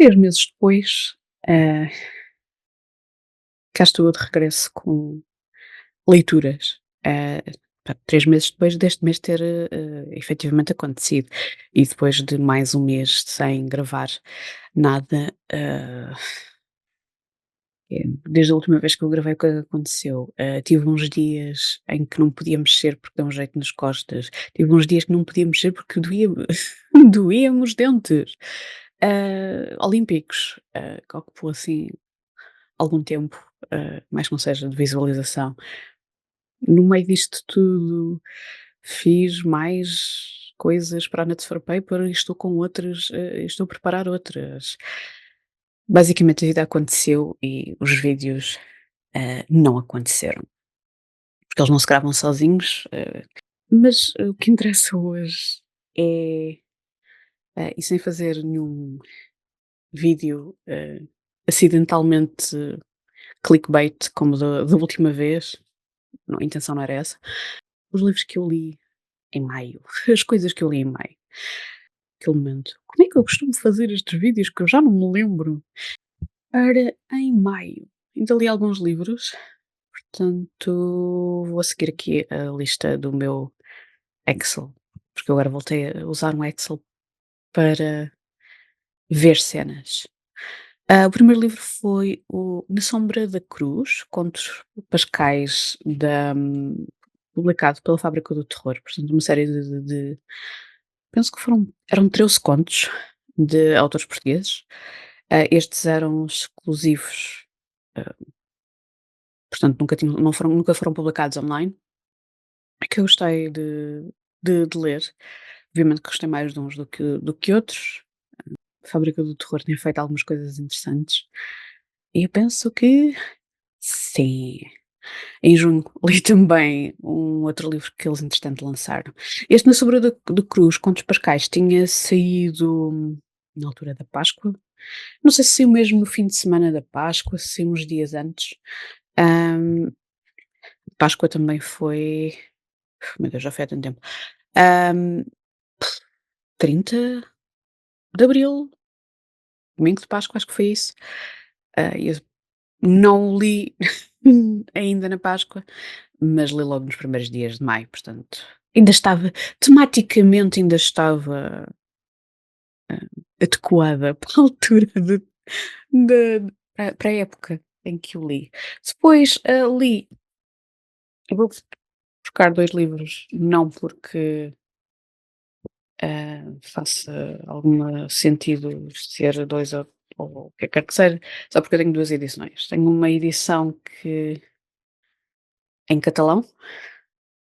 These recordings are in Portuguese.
3 meses depois, ah, cá estou eu de regresso com leituras. 3 meses depois deste mês ter, efetivamente acontecido. E depois de mais um mês sem gravar nada, desde a última vez que eu gravei, o que aconteceu? Tive uns dias em que não podia mexer porque deu um jeito nas costas, tive uns dias que não podia mexer porque doía-me doía-me os dentes, olímpicos, que ocupou assim algum tempo, mais que não seja de visualização. No meio disto tudo, fiz mais coisas para a Nuts for Paper e estou com outras, estou a preparar outras. Basicamente a vida aconteceu e os vídeos, não aconteceram, porque eles não se gravam sozinhos, mas o que interessa hoje é, e sem fazer nenhum vídeo, acidentalmente clickbait como da última vez, não, a intenção não era essa. Os livros que eu li em maio, as coisas que eu li em maio, aquele momento. Como é que eu costumo fazer estes vídeos que eu já não me lembro? Ora, em maio, ainda li alguns livros, portanto vou seguir aqui a lista do meu Excel, porque eu agora voltei a usar um Excel para ver cenas. O primeiro livro foi o Na Sombra da Cruz, contos pascais publicado pela Fábrica do Terror, portanto uma série penso que eram 13 contos de autores portugueses. Estes eram exclusivos, ah, portanto nunca foram publicados online, que eu gostei de ler. Obviamente que gostei mais de uns do que outros. A Fábrica do Terror tem feito algumas coisas interessantes e eu penso que sim. Em junho li também um outro livro que eles entretanto lançaram. Este Na Sombra da Cruz, Contos Pascais, tinha saído na altura da Páscoa. Não sei se saiu mesmo no fim de semana da Páscoa, se saiu uns dias antes. Ahm, Páscoa também foi, meu Deus, já foi há tanto tempo. Ahm, 30 de Abril, domingo de Páscoa, acho que foi isso. E eu não li ainda na Páscoa, mas li logo nos primeiros dias de maio, portanto, ainda estava, tematicamente ainda estava, ah, adequada para a altura para a época em que o li. Depois, li, eu vou buscar 2 livros, não porque, faça algum sentido ser 2 ou o que quer que seja, só porque eu tenho 2 edições. Tenho uma edição que em catalão,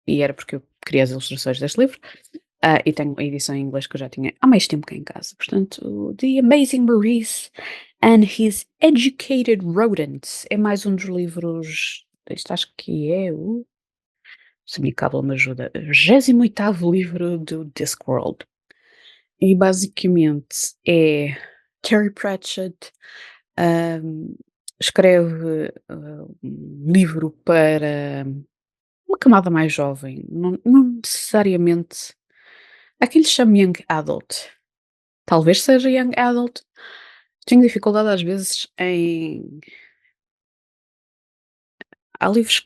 e era porque eu queria as ilustrações deste livro, e tenho a edição em inglês que eu já tinha há mais tempo cá em casa. Portanto, The Amazing Maurice and His Educated Rodents é mais um dos livros, este acho que é o, se a minha cábula me ajuda, 28º livro do Discworld. E basicamente é Terry Pratchett, hum, escreve, um livro para uma camada mais jovem, não necessariamente há quem lhe chame young adult, talvez seja young adult. Tenho dificuldade às vezes em há livros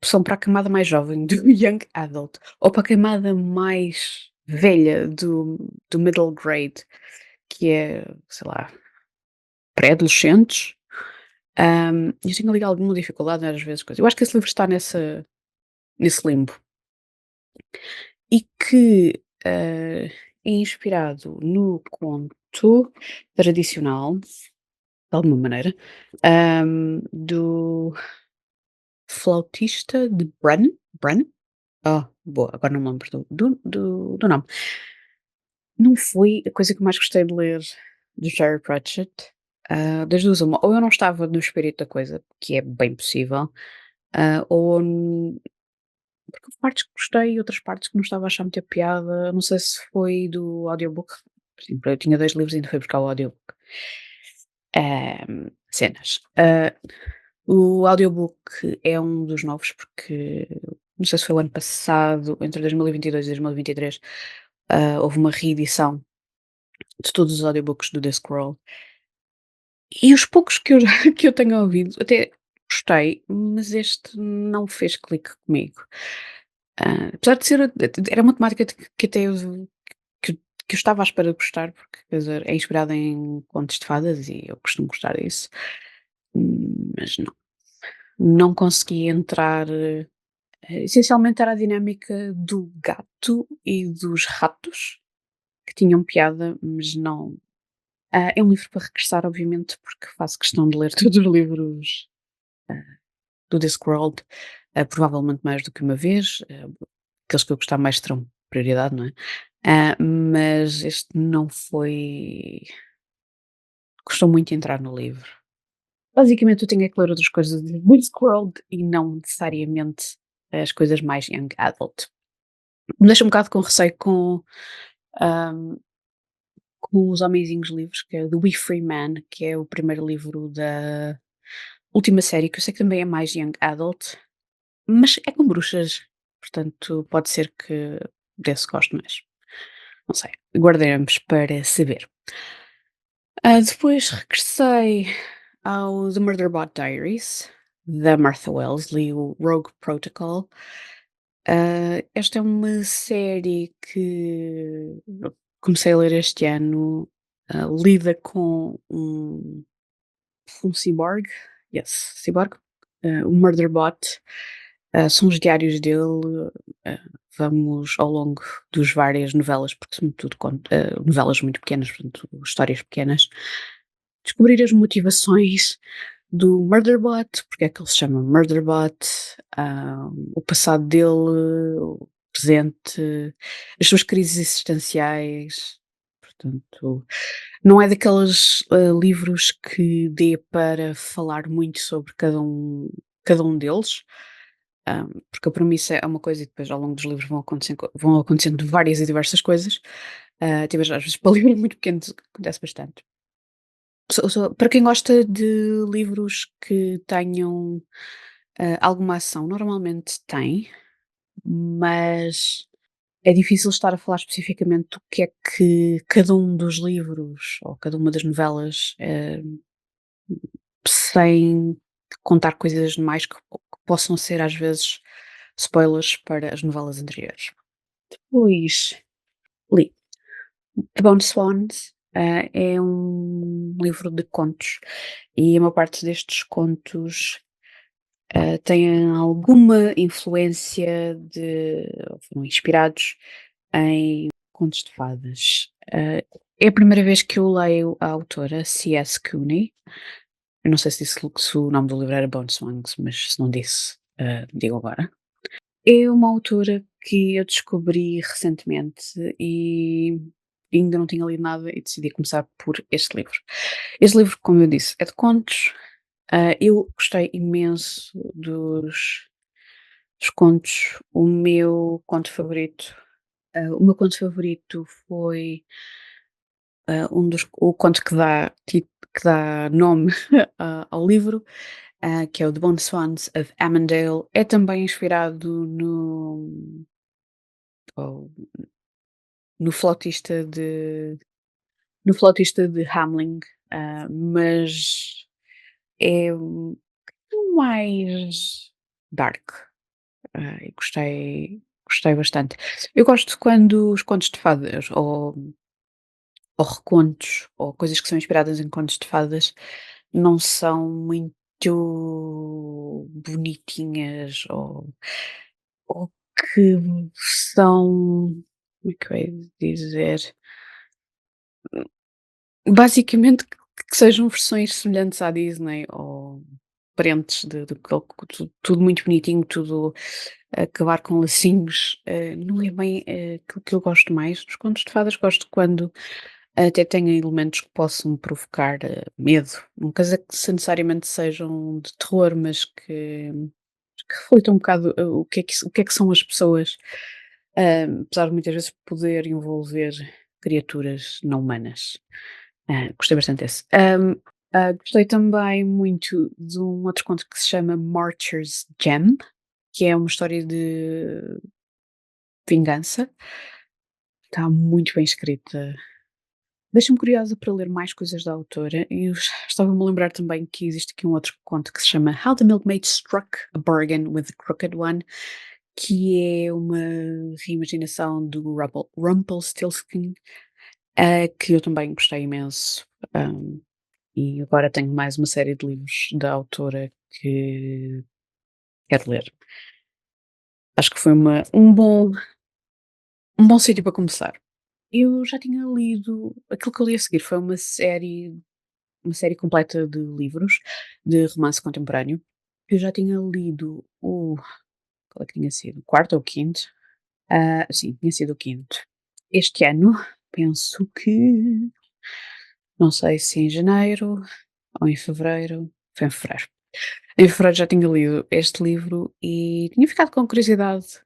que são para a camada mais jovem do young adult, ou para a camada mais velha do middle grade, que é, sei lá, pré-adolescentes. Eu tenho ali alguma dificuldade às vezes coisa eu acho que esse livro está nesse limbo. E que, é inspirado no conto tradicional, de alguma maneira, do Flautista de Bren? Oh, boa, agora não me lembro do nome. Não foi a coisa que eu mais gostei de ler de Terry Pratchett, das 2 uma, ou eu não estava no espírito da coisa, que é bem possível, ou porque houve partes que gostei e outras partes que não estava a achar muita piada. Não sei se foi do audiobook. Por exemplo, eu tinha 2 livros e ainda fui buscar o audiobook. Cenas. O audiobook é um dos novos, porque não sei se foi o ano passado, entre 2022 e 2023, houve uma reedição de todos os audiobooks do Discworld. E os poucos que eu já que eu tenho ouvido, até gostei, mas este não fez clique comigo. Apesar de ser era uma temática que até eu que que eu estava à espera de gostar, porque, quer dizer, é inspirada em contos de fadas e eu costumo gostar disso, mas não consegui entrar. Essencialmente era a dinâmica do gato e dos ratos, que tinham piada, mas não. É um livro para regressar, obviamente, porque faço questão de ler todos os livros do Discworld, provavelmente mais do que uma vez. Aqueles que eu gostar mais terão prioridade, não é? Mas este não foi. Custou muito entrar no livro. Basicamente, eu tinha que ler outras coisas do Discworld e não necessariamente as coisas mais young adult. Me deixa um bocado com receio ahm, com os Homenzinhos livros, que é The We Free Man, que é o primeiro livro da última série, que eu sei que também é mais young adult, mas é com bruxas, portanto pode ser que desse gosto mais. Não sei, guardaremos para saber. Depois regressei ao The Murderbot Diaries, da Martha Wells, li o Rogue Protocol. Esta é uma série que eu comecei a ler este ano, lida com um ciborgue, yes, ciborgue, o Murderbot, são os diários dele, vamos ao longo dos várias novelas, porque são tudo novelas muito pequenas, portanto, histórias pequenas, descobrir as motivações do Murderbot, porque é que ele se chama Murderbot, o passado dele, o presente, as suas crises existenciais, portanto, não é daqueles, livros que dê para falar muito sobre cada um deles, porque a premissa é uma coisa e depois ao longo dos livros vão acontecendo várias e diversas coisas, até às vezes para livros muito pequenos acontece bastante. Para quem gosta de livros que tenham, alguma ação, normalmente tem, mas é difícil estar a falar especificamente do que é que cada um dos livros ou cada uma das novelas, sem contar coisas mais que possam ser às vezes spoilers para as novelas anteriores. Depois li The Bone Swans, é um livro de contos e a maior parte destes contos, têm alguma influência ou foram inspirados em contos de fadas. É a primeira vez que eu leio a autora C.S. Cooney. Eu não sei se o nome do livro era Bone Swans, mas se não disse, digo agora. É uma autora que eu descobri recentemente e ainda não tinha lido nada e decidi começar por este livro. Este livro, como eu disse, é de contos. Eu gostei imenso dos contos. O meu conto favorito foi, o conto que dá nome ao livro, que é o The Bone Swans of Amandale. É também inspirado ou no flautista de Hamelin, mas é mais dark, e gostei bastante. Eu gosto quando os contos de fadas ou recontos, ou coisas que são inspiradas em contos de fadas, não são muito bonitinhas ou que são, como é que eu hei de dizer? Basicamente que sejam versões semelhantes à Disney ou parentes de tudo muito bonitinho, tudo a acabar com lacinhos, não é bem, aquilo que eu gosto mais. Nos contos de fadas gosto quando até tenha elementos que possam provocar, medo. Não quer dizer que necessariamente sejam de terror, mas que reflitam um bocado, o que é que são as pessoas, apesar de muitas vezes poder envolver criaturas não humanas. Gostei bastante desse. Gostei também muito de um outro conto que se chama Marcher's Gem, que é uma história de vingança. Está muito bem escrita. Deixa-me curiosa para ler mais coisas da autora e eu estava-me a lembrar também que existe aqui um outro conto que se chama How the Milkmaid Struck a Bargain with the Crooked One, que é uma reimaginação do Rumpelstiltskin, que eu também gostei imenso. hum, e agora tenho mais uma série de livros da autora que quero ler. Acho que foi um bom sítio para começar. Eu já tinha lido, aquilo que eu li a seguir foi uma série completa de livros de romance contemporâneo. Eu já tinha lido qual é que tinha sido? O quarto ou o quinto? Sim, tinha sido o quinto. Este ano, penso que, não sei se em janeiro ou em fevereiro. Foi em fevereiro. Em fevereiro já tinha lido este livro e tinha ficado com curiosidade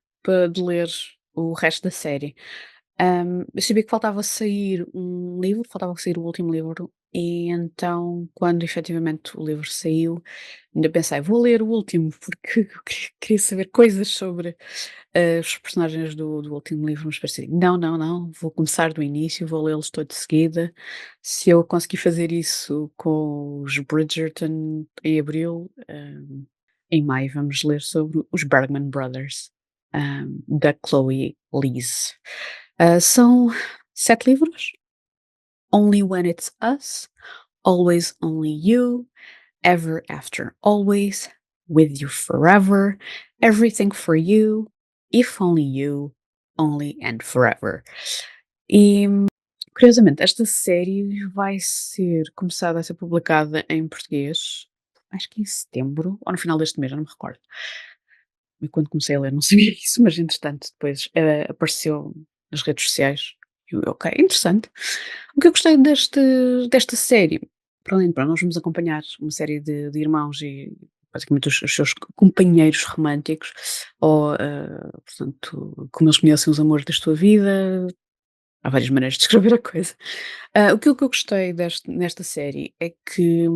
de ler o resto da série. Eu sabia que faltava sair um livro, faltava sair o último livro, e então, quando efetivamente o livro saiu, ainda pensei, vou ler o último, porque eu queria saber coisas sobre os personagens do último livro, mas pensei, não, não, não, vou começar do início, vou lê-los todos de seguida. Se eu conseguir fazer isso com os Bridgerton em abril, em maio vamos ler sobre os Bergman Brothers, da Chloe Lees. São 7 livros. Only When It's Us, Always Only You, Ever After Always, With You Forever, Everything for You, If Only You, Only and Forever. E, curiosamente, esta série vai começada a ser publicada em português, acho que em setembro, ou no final deste mês, já não me recordo. E quando comecei a ler não sabia isso, mas entretanto depois, apareceu nas redes sociais. Eu: "Ok, interessante". O que eu gostei desta série, para além de pronto, nós vamos acompanhar uma série de irmãos e basicamente os seus companheiros românticos ou, portanto, como eles conhecem os amores da sua vida, há várias maneiras de descrever a coisa. O que eu gostei nesta série é que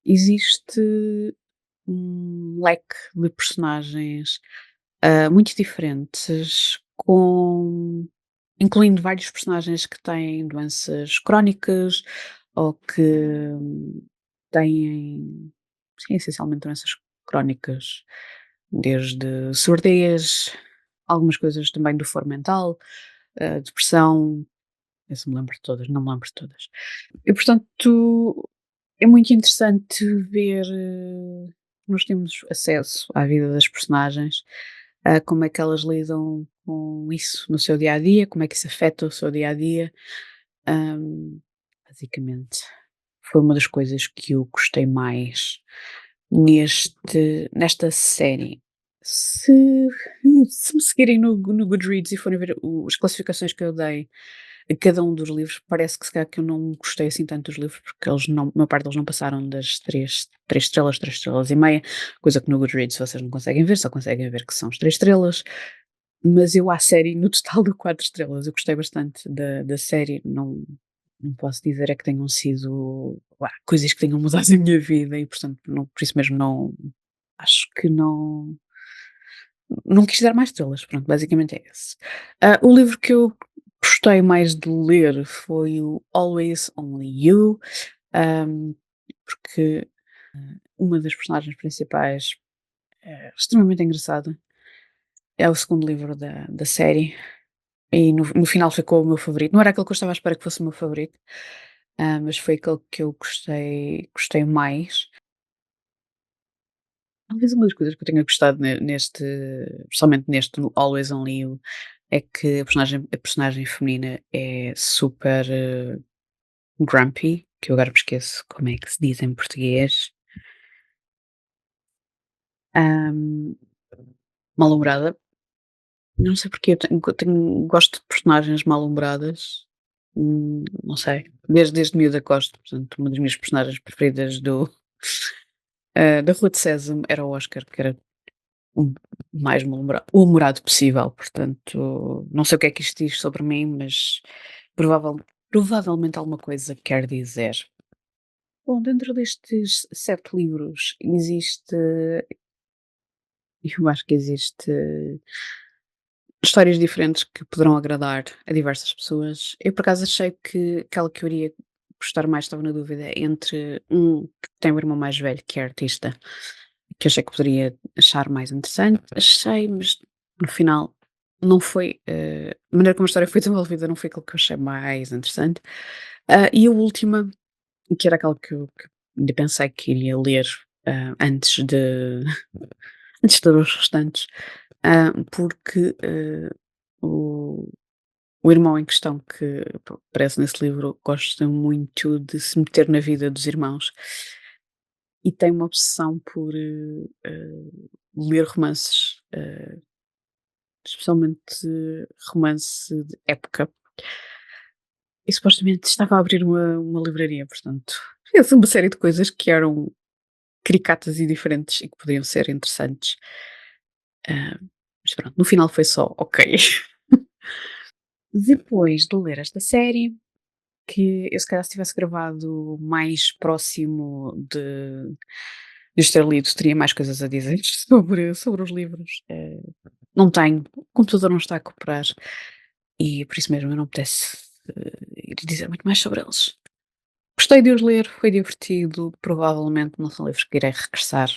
existe um leque de personagens muito diferentes, incluindo vários personagens que têm doenças crónicas ou que têm, sim, essencialmente doenças crónicas, desde surdez, algumas coisas também do foro mental, depressão, esse me lembro de todas, não me lembro de todas. E portanto, é muito interessante ver, nós temos acesso à vida das personagens, como é que elas lidam com isso no seu dia a dia, como é que isso afeta o seu dia a dia. Hum, basicamente, foi uma das coisas que eu gostei mais nesta série. Se, se me seguirem no Goodreads e forem ver as classificações que eu dei a cada um dos livros, parece que se calhar que eu não gostei assim tanto dos livros, porque eles não, a maior parte deles não passaram das três estrelas, 3 estrelas e meia, coisa que no Goodreads vocês não conseguem ver, só conseguem ver que são as 3 estrelas. Mas eu à série no total dou 4 estrelas. Eu gostei bastante da série, não posso dizer é que tenham sido, coisas que tenham mudado a minha vida e portanto por isso mesmo não acho que não quis dar mais estrelas, pronto, basicamente é esse. O livro que eu gostei mais de ler foi o Always Only You, hum, porque, uma das personagens principais é extremamente engraçada. É o segundo livro da série. E no final ficou o meu favorito. Não era aquele que eu estava à espera que fosse o meu favorito, mas foi aquele que eu gostei mais. Talvez uma das coisas que eu tenha gostado especialmente neste no Always Only You, é que a personagem feminina é super, grumpy, que eu agora me esqueço como é que se diz em português, hum, mal-humorada. Não sei porque gosto de personagens mal-humoradas, não sei, desde miúda gosto, portanto, uma das minhas personagens preferidas da Rua de Sésamo era o Oscar, que era o mais mal humorado possível, portanto, não sei o que é que isto diz sobre mim, mas provavelmente alguma coisa quer dizer. Bom, dentro destes 7 livros eu acho que existe histórias diferentes que poderão agradar a diversas pessoas. Eu, por acaso, achei que aquela que eu iria gostar mais, estava na dúvida entre um que tem um irmão mais velho, que é artista, que eu achei que poderia achar mais interessante. Achei, mas no final não foi, a maneira como a história foi desenvolvida não foi aquilo que eu achei mais interessante. E a última, que era aquela que ainda pensei que iria ler, antes de antes de ler os restantes, porque, o o irmão em questão que aparece nesse livro gosta muito de se meter na vida dos irmãos e tem uma obsessão por, ler romances, especialmente romance de época. E supostamente estava a abrir uma livraria, portanto, fez uma série de coisas que eram caricatas e diferentes e que podiam ser interessantes. Ah, mas pronto, no final foi só ok. Depois de ler esta série, que eu se calhar se tivesse gravado mais próximo de os ter lido, teria mais coisas a dizer sobre os livros. Não tenho, o computador não está a cooperar e por isso mesmo eu não pudesse ir dizer muito mais sobre eles. Gostei de os ler, foi divertido, provavelmente não são livros que irei regressar,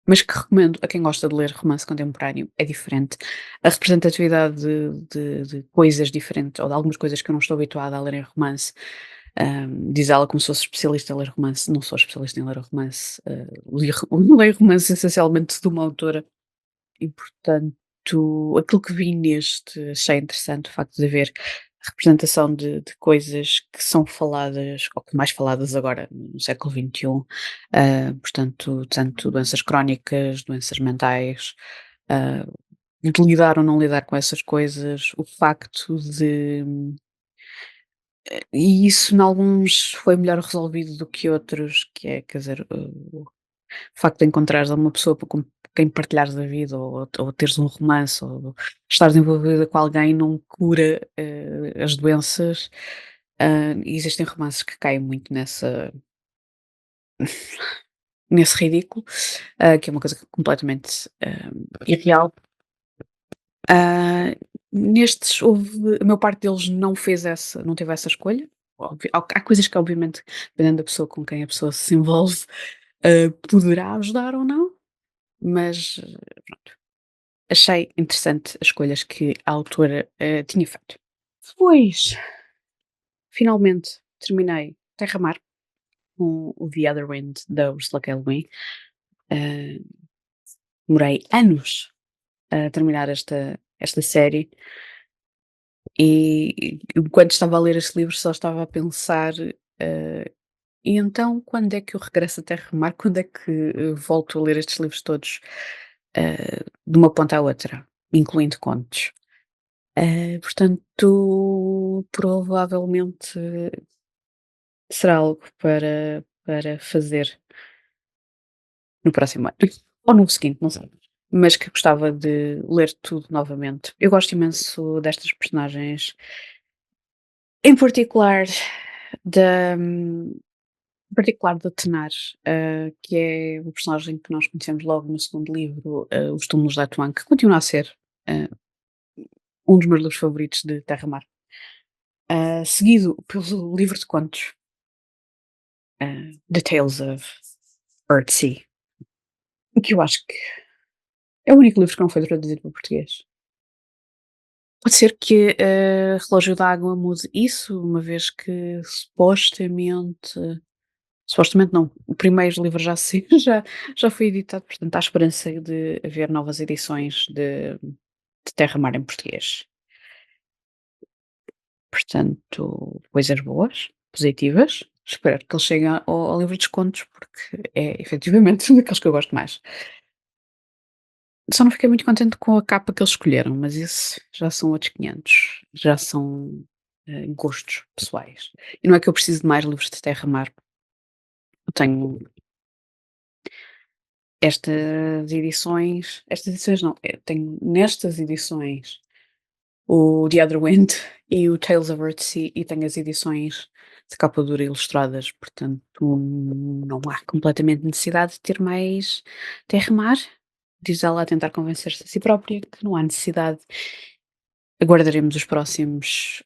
mas que recomendo a quem gosta de ler romance contemporâneo. É diferente. A representatividade de coisas diferentes, ou de algumas coisas que eu não estou habituada a ler em romance. Diz ela como se fosse especialista em ler romance. Não sou especialista em ler romance. Leio romance essencialmente de uma autora e, portanto, aquilo que vi neste achei interessante, o facto de haver representação de coisas que são faladas, ou que mais faladas agora no século XXI, portanto, tanto doenças crónicas, doenças mentais, ah, de lidar ou não lidar com essas coisas, o facto de e isso em alguns foi melhor resolvido do que outros, que é, quer dizer, o facto de encontrares uma pessoa com quem partilhares a vida ou teres um romance ou estares envolvida com alguém não cura, as doenças. E existem romances que caem muito nesse ridículo, que é uma coisa completamente, irreal. Ah, nestes houve a maior parte deles não teve essa escolha. Há coisas que obviamente, dependendo da pessoa com quem a pessoa se envolve, poderá ajudar ou não, mas pronto. Achei interessante as escolhas que a autora, tinha feito. Depois, finalmente, terminei Terra-Mar, com o The Other Wind, da Ursula K. Le Guin. Eh, Demorei anos a terminar esta série e enquanto estava a ler este livro só estava a pensar, e então quando é que eu regresso a Terra-Mar? Quando é que, volto a ler estes livros todos, de uma ponta à outra, incluindo contos? Portanto, provavelmente será algo para fazer no próximo ano, ou no seguinte, não sei, mas que gostava de ler tudo novamente. Eu gosto imenso destas personagens, em particular da Tenar, que é o personagem que nós conhecemos logo no segundo livro, Os Túmulos de Atuan, que continua a ser, ah, um dos meus livros favoritos de Terra-Mar. Seguido pelo livro de contos, The Tales of Earthsea, que eu acho que é o único livro que não foi traduzido para português. Pode ser que, Relógio d'Água mude isso, uma vez que supostamente não, o primeiro livro já saiu, já foi editado, portanto há esperança de haver novas edições de Terra-Mar em português. Portanto, coisas boas, positivas. Espero que ele chegue ao livro dos contos, porque é efetivamente um daqueles que eu gosto mais. Só não fiquei muito contente com a capa que eles escolheram, mas isso já são outros 500, já são, gostos pessoais. E não é que eu preciso de mais livros de Terra-Mar, eu tenho estas edições não, tenho nestas edições o The Other Wind e o Tales of Earthsea e tenho as edições de capa dura ilustradas, portanto não há completamente necessidade de ter mais Terra-Mar. Diz ela a tentar convencer-se a si própria que não há necessidade aguardaremos os próximos,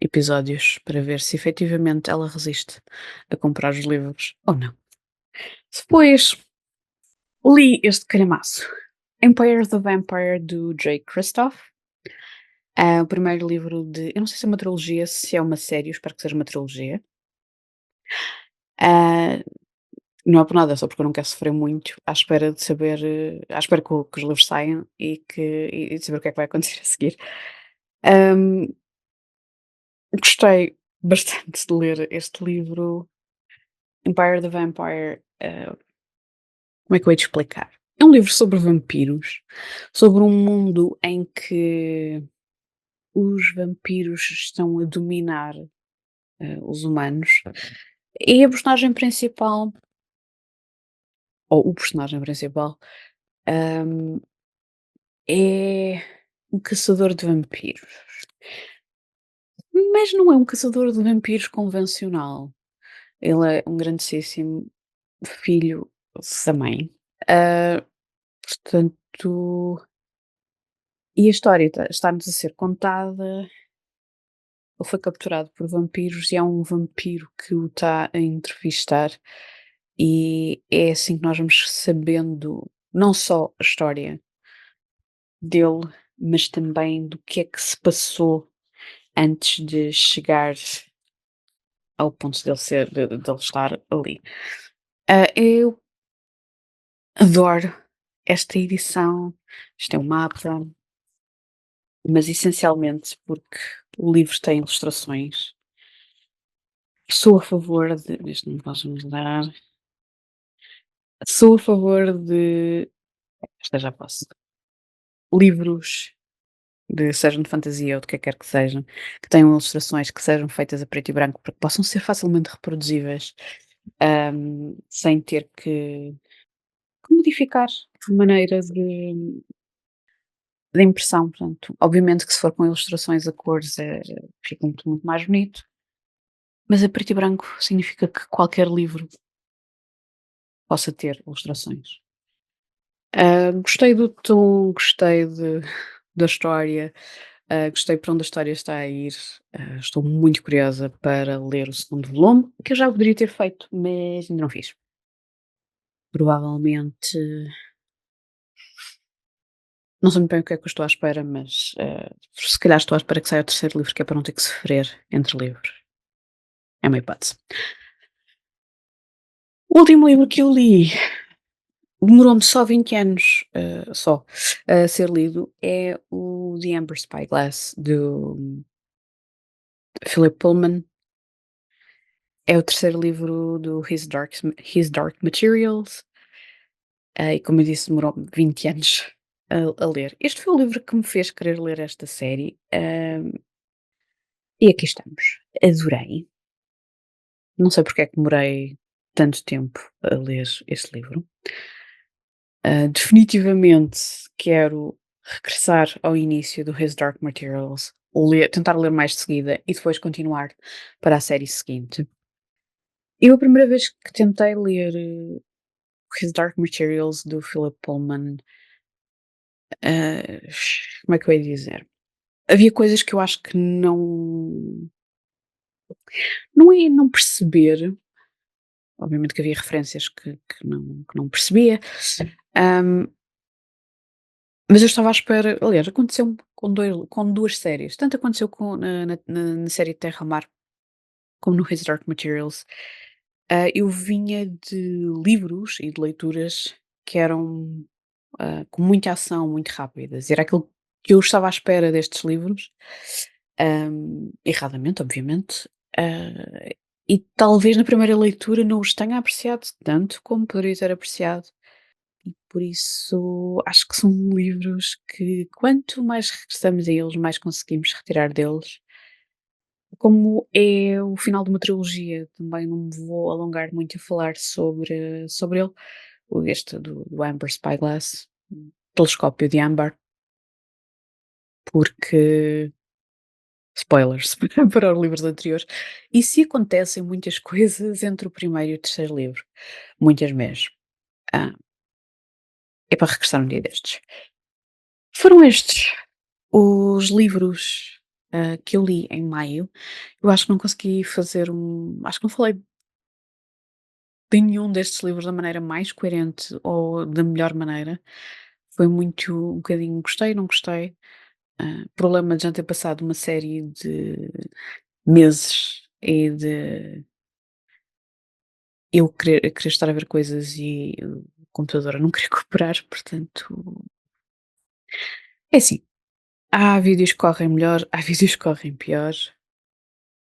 episódios para ver se efetivamente ela resiste a comprar os livros ou não. Depois li este calhamaço, Empire the Vampire, do Jake Kristoff. O primeiro livro de, eu não sei se é uma trilogia, se é uma série, eu espero que seja uma trilogia. Ah, não é por nada, é só porque eu não quero sofrer muito à espera de saber, à espera que os livros saiam e de saber o que é que vai acontecer a seguir. Ahm, Gostei bastante de ler este livro, Empire the Vampire. Como é que eu hei de explicar? É um livro sobre vampiros, sobre um mundo em que os vampiros estão a dominar os humanos. E a personagem principal, ou o personagem principal, ahm, é um caçador de vampiros. Mas não é um caçador de vampiros convencional. Ele é um grandíssimo filho da mãe. Ah, portanto, e a história está-nos a ser contada. Ele foi capturado por vampiros e há um vampiro que o está a entrevistar, e é assim que nós vamos sabendo não só a história dele, mas também do que é que se passou antes de chegar ao ponto dele estar ali. Eu adoro esta edição, isto é um mapa, mas essencialmente porque o livro tem ilustrações. Sou a favor de, isto não posso mudar, sou a favor de, esta já posso, livros de sejam de fantasia ou de que quer que sejam, que tenham ilustrações que sejam feitas a preto e branco para que possam ser facilmente reproduzíveis, sem ter que modificar a maneira de impressão. Portanto, obviamente que se for com ilustrações a cores fica muito mais bonito, mas a preto e branco significa que qualquer livro possa ter ilustrações. Gostei do tom, gostei da história, gostei para onde a história está a ir. Estou muito curiosa para ler o segundo volume, que eu já poderia ter feito, mas ainda não fiz. Provavelmente, não sei muito bem o que é que eu estou à espera, mas se calhar estou à espera que saia o terceiro livro, que é para não ter que sofrer entre livros. É uma hipótese. O último livro que eu li demorou-me só 20 anos, só, a ser lido, é o The Amber Spyglass, do Philip Pullman. É o terceiro livro do His Dark Materials, e como eu disse, demorou-me 20 anos a ler. Este foi o livro que me fez querer ler esta série, e aqui estamos. Adorei. Não sei porque é que demorei tanto tempo a ler este livro. Definitivamente quero regressar ao início do His Dark Materials, tentar ler mais de seguida e depois continuar para a série seguinte. Eu a primeira vez que tentei ler His Dark Materials, do Philip Pullman, ah, como é que eu ia dizer? Havia coisas que eu acho que não é não perceber, obviamente que havia referências que não percebia, ahm, mas eu estava à espera, aliás, aconteceu com 2 séries, tanto aconteceu na série Terra-Mar como no His Dark Materials. Eu vinha de livros e de leituras que eram, com muita ação, muito rápidas, e era aquilo que eu estava à espera destes livros, erradamente, obviamente, e talvez na primeira leitura não os tenha apreciado tanto como poderia ter apreciado. E por isso acho que são livros que quanto mais regressamos a eles, mais conseguimos retirar deles. Como é o final de uma trilogia, também não me vou alongar muito a falar sobre ele. Este do Amber Spyglass, Telescópio de Amber, porque spoilers para os livros anteriores. E se acontecem muitas coisas entre o primeiro e o terceiro livro, muitas mesmo. Ah, é para regressar um dia destes. Foram estes. Os livros, que eu li em maio, eu acho que não consegui fazer acho que não falei de nenhum destes livros da maneira mais coerente ou da melhor maneira. Foi muito um bocadinho gostei, não gostei. Problema de já ter passado uma série de meses e de eu querer estar a ver coisas e o computador a não querer cooperar, portanto, é assim, há vídeos que correm melhor, há vídeos que correm pior.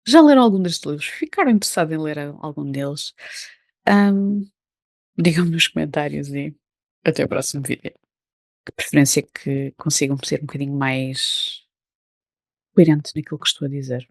Já leram algum destes livros? Ficaram interessados em ler algum deles? Hum, Digam-me nos comentários e até o próximo vídeo. De preferência que consigam ser um bocadinho mais coerentes naquilo que estou a dizer.